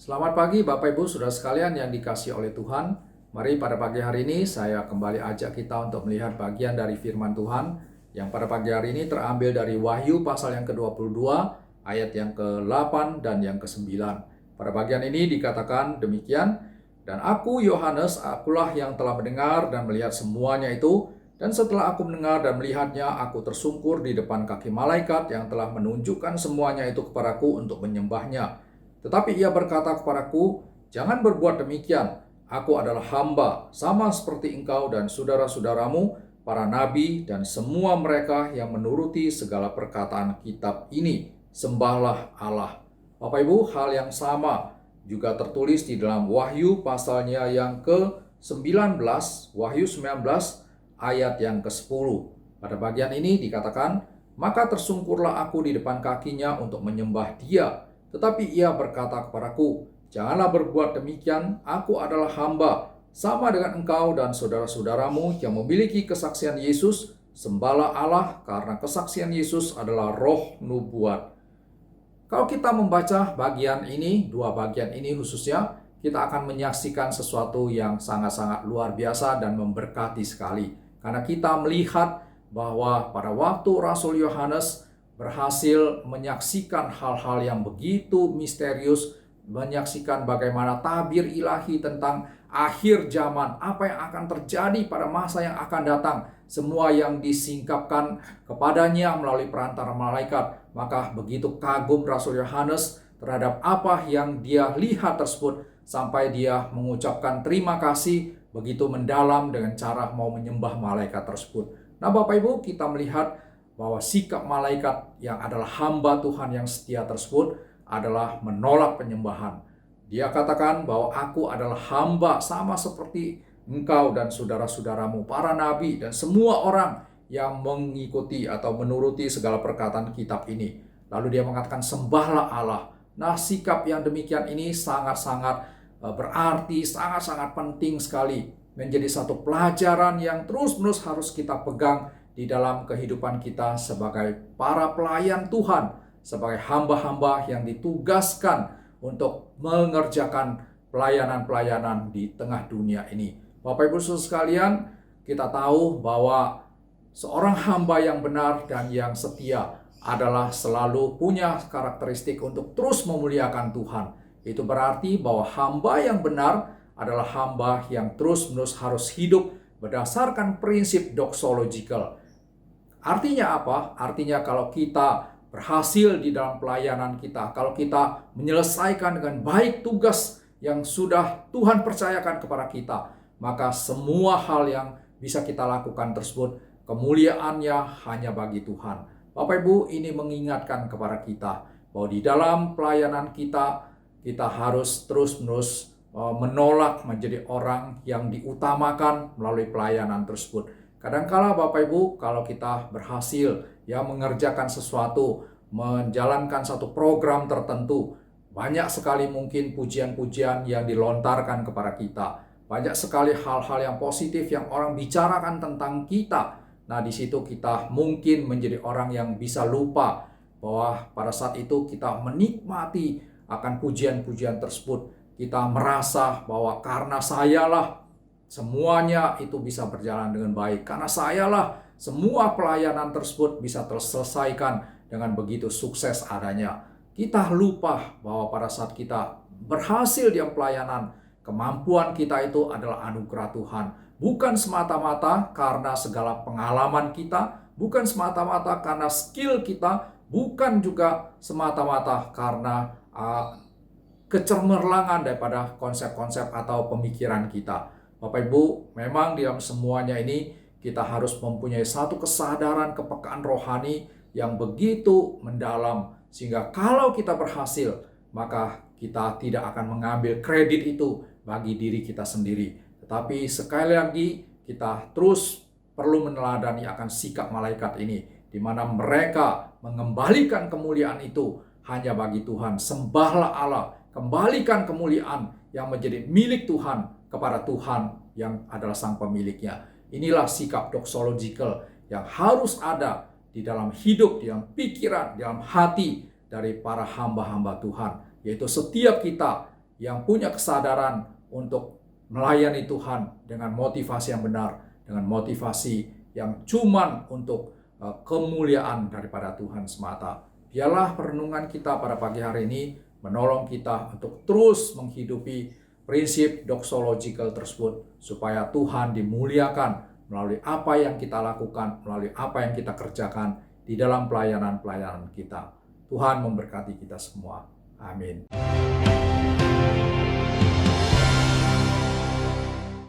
Selamat pagi Bapak Ibu Saudara sekalian yang dikasihi oleh Tuhan. Mari pada pagi hari ini saya kembali ajak kita untuk melihat bagian dari firman Tuhan yang pada pagi hari ini terambil dari Wahyu pasal yang ke-22 ayat yang ke-8 dan yang ke-9. Pada bagian ini dikatakan demikian, dan aku Yohanes, akulah yang telah mendengar dan melihat semuanya itu, dan setelah aku mendengar dan melihatnya, aku tersungkur di depan kaki malaikat yang telah menunjukkan semuanya itu kepadaku untuk menyembahnya. Tetapi ia berkata kepadaku, "Jangan berbuat demikian. Aku adalah hamba, sama seperti engkau dan saudara-saudaramu, para nabi, dan semua mereka yang menuruti segala perkataan kitab ini. Sembahlah Allah." Bapak Ibu, hal yang sama juga tertulis di dalam Wahyu pasalnya yang ke-19, Wahyu 19 ayat yang ke-10. Pada bagian ini dikatakan, "Maka tersungkurlah aku di depan kakinya untuk menyembah dia. Tetapi ia berkata kepadaku, janganlah berbuat demikian, aku adalah hamba, sama dengan engkau dan saudara-saudaramu yang memiliki kesaksian Yesus. Sembahlah Allah, karena kesaksian Yesus adalah roh nubuat." Kalau kita membaca bagian ini, dua bagian ini khususnya, kita akan menyaksikan sesuatu yang sangat-sangat luar biasa dan memberkati sekali. Karena kita melihat bahwa pada waktu Rasul Yohanes berhasil menyaksikan hal-hal yang begitu misterius, menyaksikan bagaimana tabir ilahi tentang akhir zaman, apa yang akan terjadi pada masa yang akan datang, semua yang disingkapkan kepadanya melalui perantara malaikat. Maka begitu kagum Rasul Yohanes terhadap apa yang dia lihat tersebut, sampai dia mengucapkan terima kasih begitu mendalam dengan cara mau menyembah malaikat tersebut. Nah Bapak Ibu, kita melihat bahwa sikap malaikat yang adalah hamba Tuhan yang setia tersebut adalah menolak penyembahan. Dia katakan bahwa aku adalah hamba sama seperti engkau dan saudara-saudaramu, para nabi dan semua orang yang mengikuti atau menuruti segala perkataan kitab ini. Lalu dia mengatakan sembahlah Allah. Nah sikap yang demikian ini sangat-sangat berarti, sangat-sangat penting sekali. Menjadi satu pelajaran yang terus-menerus harus kita pegang di dalam kehidupan kita sebagai para pelayan Tuhan, sebagai hamba-hamba yang ditugaskan untuk mengerjakan pelayanan-pelayanan di tengah dunia ini. Bapak Ibu Saudara sekalian, kita tahu bahwa seorang hamba yang benar dan yang setia adalah selalu punya karakteristik untuk terus memuliakan Tuhan. Itu berarti bahwa hamba yang benar adalah hamba yang terus-menerus harus hidup berdasarkan prinsip doxological. Artinya apa? Artinya kalau kita berhasil di dalam pelayanan kita, kalau kita menyelesaikan dengan baik tugas yang sudah Tuhan percayakan kepada kita, maka semua hal yang bisa kita lakukan tersebut, kemuliaannya hanya bagi Tuhan. Bapak Ibu, ini mengingatkan kepada kita bahwa di dalam pelayanan kita harus terus-menerus menolak menjadi orang yang diutamakan melalui pelayanan tersebut. Kadangkala Bapak Ibu, kalau kita berhasil mengerjakan sesuatu, menjalankan satu program tertentu, banyak sekali mungkin pujian-pujian yang dilontarkan kepada kita. Banyak sekali hal-hal yang positif yang orang bicarakan tentang kita. Nah, di situ kita mungkin menjadi orang yang bisa lupa bahwa pada saat itu kita menikmati akan pujian-pujian tersebut. Kita merasa bahwa karena sayalah semuanya itu bisa berjalan dengan baik. Karena sayalah semua pelayanan tersebut bisa terselesaikan dengan begitu sukses adanya. Kita lupa bahwa pada saat kita berhasil di pelayanan, kemampuan kita itu adalah anugerah Tuhan. Bukan semata-mata karena segala pengalaman kita, bukan semata-mata karena skill kita, bukan juga semata-mata karena kecermerlangan daripada konsep-konsep atau pemikiran kita. Bapak Ibu, memang di dalam semuanya ini kita harus mempunyai satu kesadaran kepekaan rohani yang begitu mendalam, sehingga kalau kita berhasil, maka kita tidak akan mengambil kredit itu bagi diri kita sendiri. Tetapi sekali lagi kita terus perlu meneladani akan sikap malaikat ini, di mana mereka mengembalikan kemuliaan itu hanya bagi Tuhan. Sembahlah Allah, kembalikan kemuliaan yang menjadi milik Tuhan kepada Tuhan yang adalah sang pemiliknya. Inilah sikap doxological yang harus ada di dalam hidup, di dalam pikiran, di dalam hati dari para hamba-hamba Tuhan. Yaitu setiap kita yang punya kesadaran untuk melayani Tuhan dengan motivasi yang benar, dengan motivasi yang cuman untuk kemuliaan daripada Tuhan semata. Biarlah perenungan kita pada pagi hari ini menolong kita untuk terus menghidupi prinsip doxological tersebut, supaya Tuhan dimuliakan melalui apa yang kita lakukan, melalui apa yang kita kerjakan di dalam pelayanan-pelayanan kita. Tuhan memberkati kita semua. Amin.